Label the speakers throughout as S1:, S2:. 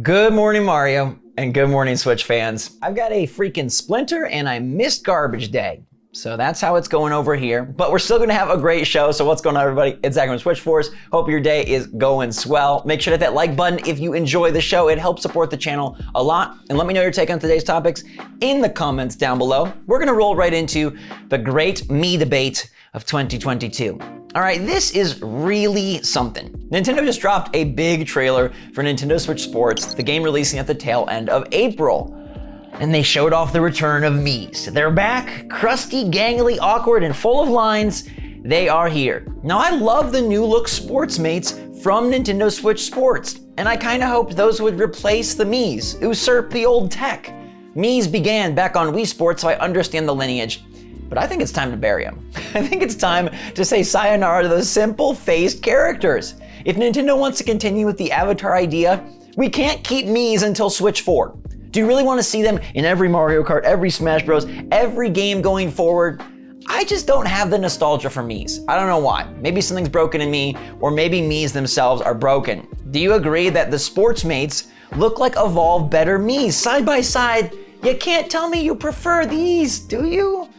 S1: Good morning, Mario, and good morning, Switch fans. I've got a freaking splinter and I missed garbage day. So that's how it's going over here, but we're still gonna have a great show. So what's going on, everybody? It's Zach from SwitchForce. Hope your day is going swell. Make sure to hit that like button if you enjoy the show. It helps support the channel a lot. And let me know your take on today's topics in the comments down below. We're gonna roll right into the great me debate of 2022. All right, this is really something. Nintendo just dropped a big trailer for Nintendo Switch Sports, the game releasing at the tail end of April. And they showed off the return of Mii's. They're back, crusty, gangly, awkward, and full of lines. They are here. Now, I love the new look sports mates from Nintendo Switch Sports, and I kinda hoped those would replace the Mii's, usurp the old tech. Mii's began back on Wii Sports, so I understand the lineage. But I think it's time to bury them. I think it's time to say sayonara to those simple-faced characters. If Nintendo wants to continue with the Avatar idea, we can't keep Mii's until Switch 4. Do you really want to see them in every Mario Kart, every Smash Bros, every game going forward? I just don't have the nostalgia for Mii's. I don't know why. Maybe something's broken in me, or maybe Mii's themselves are broken. Do you agree that the sports mates look like evolved better Mii's side by side? You can't tell me you prefer these, do you?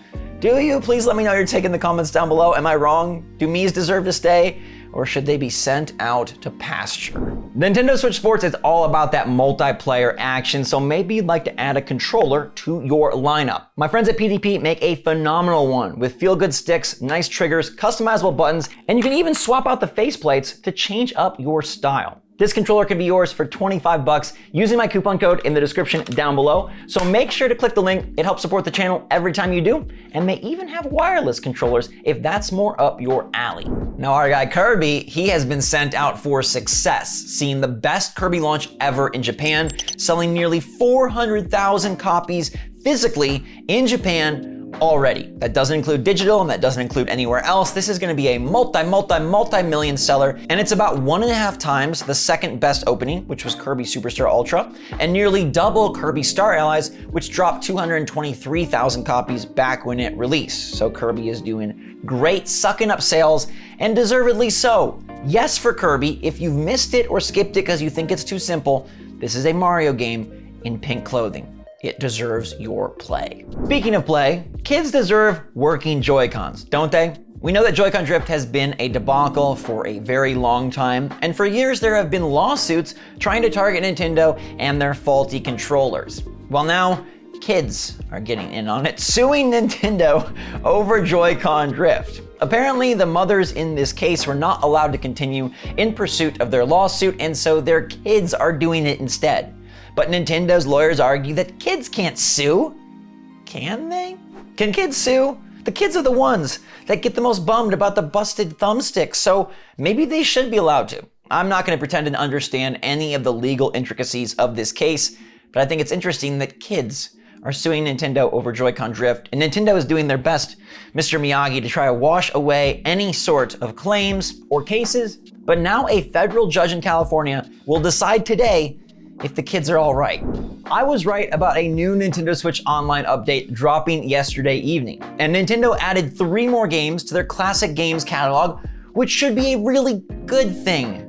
S1: Do you? Please let me know your take in the comments down below. Am I wrong? Do Mii's deserve to stay? Or should they be sent out to pasture? Nintendo Switch Sports is all about that multiplayer action, so maybe you'd like to add a controller to your lineup. My friends at PDP make a phenomenal one with feel-good sticks, nice triggers, customizable buttons, and you can even swap out the faceplates to change up your style. This controller can be yours for $25 using my coupon code in the description down below. So make sure to click the link. It helps support the channel every time you do, and they even have wireless controllers if that's more up your alley. Now our guy Kirby, he has been sent out for success, seeing the best Kirby launch ever in Japan, selling nearly 400,000 copies physically in Japan already. That doesn't include digital, and that doesn't include anywhere else. This is gonna be a multi-million seller, and it's about 1.5 times the second best opening, which was Kirby Superstar Ultra, and nearly double Kirby Star Allies, which dropped 223,000 copies back when it released. So Kirby is doing great, sucking up sales, and deservedly so. Yes, for Kirby, if you've missed it or skipped it because you think it's too simple, this is a Mario game in pink clothing. It deserves your play. Speaking of play, kids deserve working Joy-Cons, don't they? We know that Joy-Con drift has been a debacle for a very long time, and for years there have been lawsuits trying to target Nintendo and their faulty controllers. Well, now kids are getting in on it, suing Nintendo over Joy-Con drift. Apparently, the mothers in this case were not allowed to continue in pursuit of their lawsuit, and so their kids are doing it instead. But Nintendo's lawyers argue that kids can't sue. Can they? Can kids sue? The kids are the ones that get the most bummed about the busted thumbsticks, so maybe they should be allowed to. I'm not going to pretend to understand any of the legal intricacies of this case, but I think it's interesting that kids are suing Nintendo over Joy-Con drift, and Nintendo is doing their best, Mr. Miyagi, to try to wash away any sort of claims or cases. But now a federal judge in California will decide today if the kids are all right. I was right about a new Nintendo Switch Online update dropping yesterday evening, and Nintendo added 3 more games to their classic games catalog, which should be a really good thing.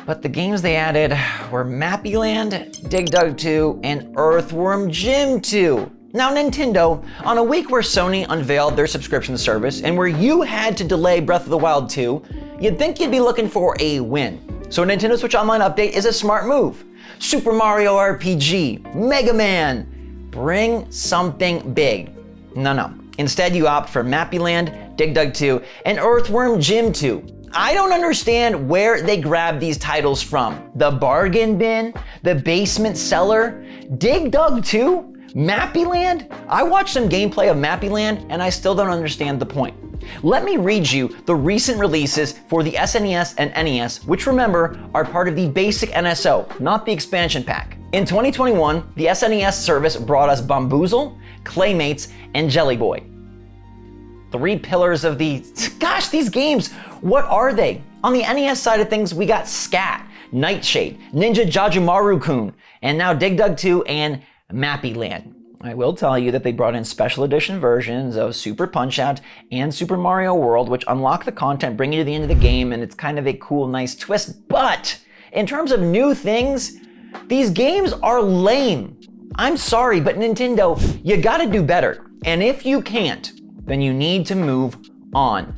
S1: But the games they added were Mappy Land, Dig Dug 2, and Earthworm Jim 2. Now Nintendo, on a week where Sony unveiled their subscription service and where you had to delay Breath of the Wild 2, you'd think you'd be looking for a win. So a Nintendo Switch Online update is a smart move. Super Mario RPG, Mega Man, bring something big. No. Instead, you opt for Mappy Land, Dig Dug 2, and Earthworm Jim 2. I don't understand where they grab these titles from. The bargain bin? The basement cellar? Dig Dug 2? Mappy Land? I watched some gameplay of Mappy Land, and I still don't understand the point. Let me read you the recent releases for the SNES and NES, which remember are part of the basic NSO, not the expansion pack. In 2021, the SNES service brought us Bamboozle, Claymates, and Jelly Boy. 3 pillars of the... Gosh, these games, what are they? On the NES side of things, we got Scat, Nightshade, Ninja Jajumaru-kun, and now Dig Dug 2 and Mappy Land. I will tell you that they brought in special edition versions of Super Punch-Out and Super Mario World, which unlock the content, bring you to the end of the game, and it's kind of a cool, nice twist. But in terms of new things, These games are lame. I'm sorry, but Nintendo, you gotta do better. And if you can't, then you need to move on,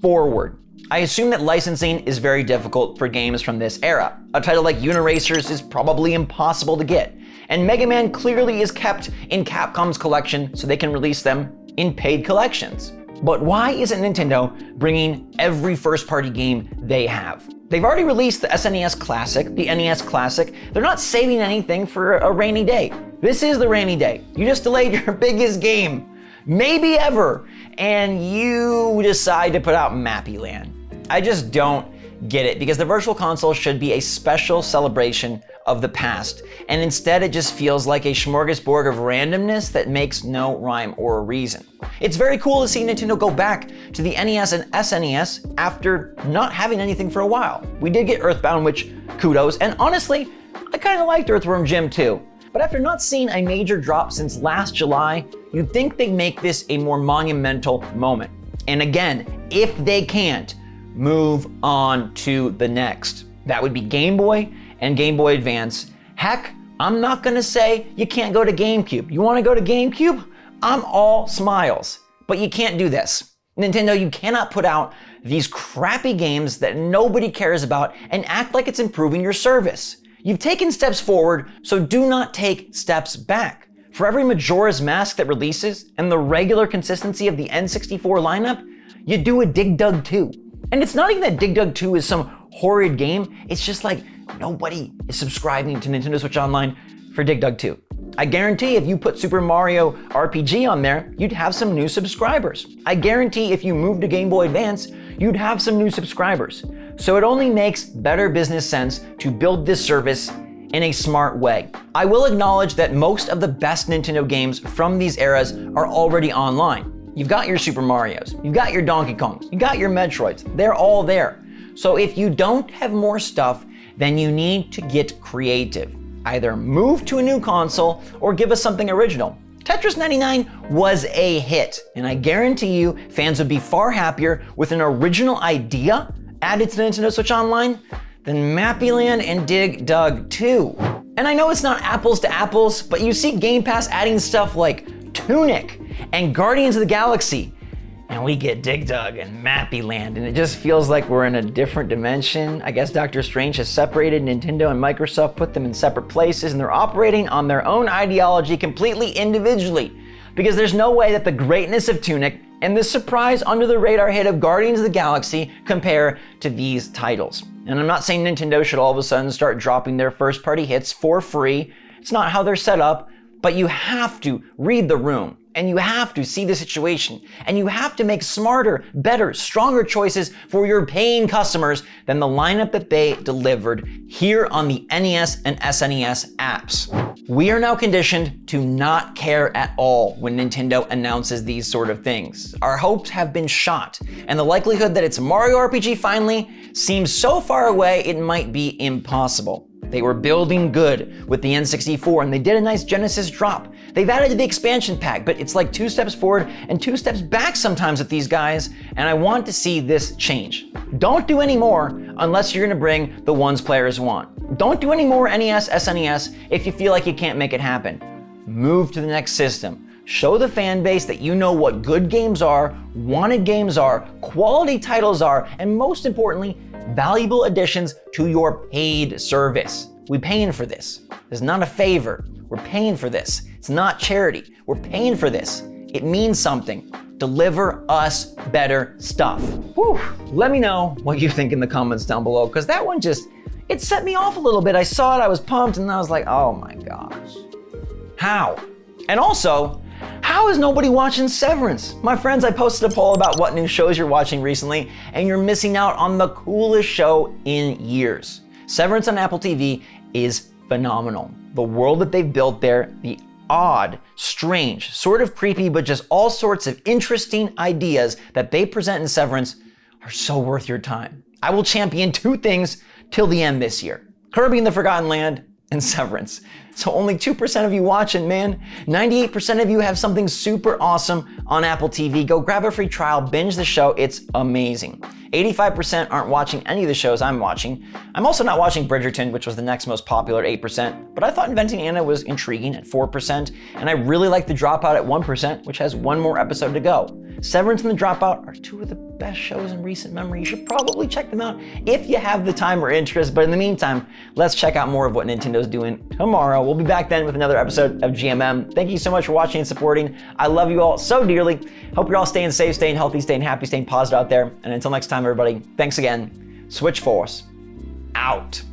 S1: forward. I assume that licensing is very difficult for games from this era. A title like Uniracers is probably impossible to get. And Mega Man clearly is kept in Capcom's collection so they can release them in paid collections. But why isn't Nintendo bringing every first-party game they have? They've already released the SNES Classic, the NES Classic. They're not saving anything for a rainy day. This is the rainy day. You just delayed your biggest game, maybe ever, and you decide to put out Mappy Land. I just don't get it, because the Virtual Console should be a special celebration of the past, and instead it just feels like a smorgasbord of randomness that makes no rhyme or reason. It's very cool to see Nintendo go back to the NES and SNES after not having anything for a while. We did get Earthbound, which kudos, and honestly, I kinda liked Earthworm Jim too. But after not seeing a major drop since last July, you'd think they'd make this a more monumental moment. And again, if they can't, move on to the next. That would be Game Boy and Game Boy Advance. Heck, I'm not gonna say you can't go to GameCube. You wanna go to GameCube? I'm all smiles. But you can't do this. Nintendo, you cannot put out these crappy games that nobody cares about and act like it's improving your service. You've taken steps forward, so do not take steps back. For every Majora's Mask that releases and the regular consistency of the N64 lineup, you do a Dig Dug 2. And it's not even that Dig Dug 2 is some horrid game, it's just like nobody is subscribing to Nintendo Switch Online for Dig Dug 2. I guarantee if you put Super Mario RPG on there, you'd have some new subscribers. I guarantee if you move to Game Boy Advance, you'd have some new subscribers. So it only makes better business sense to build this service in a smart way. I will acknowledge that most of the best Nintendo games from these eras are already online. You've got your Super Marios, you've got your Donkey Kongs, you've got your Metroids, they're all there. So if you don't have more stuff, then you need to get creative. Either move to a new console or give us something original. Tetris 99 was a hit, and I guarantee you fans would be far happier with an original idea added to Nintendo Switch Online than Mappy Land and Dig Dug 2. And I know it's not apples to apples, but you see Game Pass adding stuff like Tunic and Guardians of the Galaxy, and we get Dig Dug and Mappy Land, and it just feels like we're in a different dimension. I guess Doctor Strange has separated Nintendo and Microsoft, put them in separate places, and they're operating on their own ideology completely individually, because there's no way that the greatness of Tunic and the surprise under the radar hit of Guardians of the Galaxy compare to these titles. And I'm not saying Nintendo should all of a sudden start dropping their first party hits for free. It's not how they're set up. But you have to read the room, and you have to see the situation, and you have to make smarter, better, stronger choices for your paying customers than the lineup that they delivered here on the NES and SNES apps. We are now conditioned to not care at all when Nintendo announces these sort of things. Our hopes have been shot, and the likelihood that it's a Mario RPG finally seems so far away it might be impossible. They were building good with the N64, and they did a nice Genesis drop. They've added the expansion pack, but it's like 2 steps forward and 2 steps back sometimes with these guys, and I want to see this change. Don't do any more unless you're gonna bring the ones players want. Don't do any more NES, SNES if you feel like you can't make it happen. Move to the next system. Show the fan base that you know what good games are, wanted games are, quality titles are, and most importantly, valuable additions to your paid service. We're paying for this. It's not a favor. We're paying for this. It's not charity. We're paying for this. It means something. Deliver us better stuff. Whew. Let me know what you think in the comments down below, because that one just, it set me off a little bit. I saw it, I was pumped, and I was like, oh my gosh. How? And also, how is nobody watching Severance? My friends, I posted a poll about what new shows you're watching recently, and you're missing out on the coolest show in years. Severance on Apple TV is phenomenal. The world that they've built there, the odd, strange, sort of creepy, but just all sorts of interesting ideas that they present in Severance are so worth your time. I will champion 2 things till the end this year. Kirby and the Forgotten Land and Severance. So only 2% of you watching, man. 98% of you have something super awesome on Apple TV. Go grab a free trial, binge the show, it's amazing. 85% aren't watching any of the shows I'm watching. I'm also not watching Bridgerton, which was the next most popular at 8%, but I thought Inventing Anna was intriguing at 4%, and I really like The Dropout at 1%, which has one more episode to go. Severance and The Dropout are two of the best shows in recent memory. You should probably check them out if you have the time or interest, but in the meantime, let's check out more of what Nintendo's doing tomorrow. We'll be back then with another episode of GMM. Thank you so much for watching and supporting. I love you all so dearly. Hope you're all staying safe, staying healthy, staying happy, staying positive out there. And until next time, everybody, thanks again. SwitchForce, out.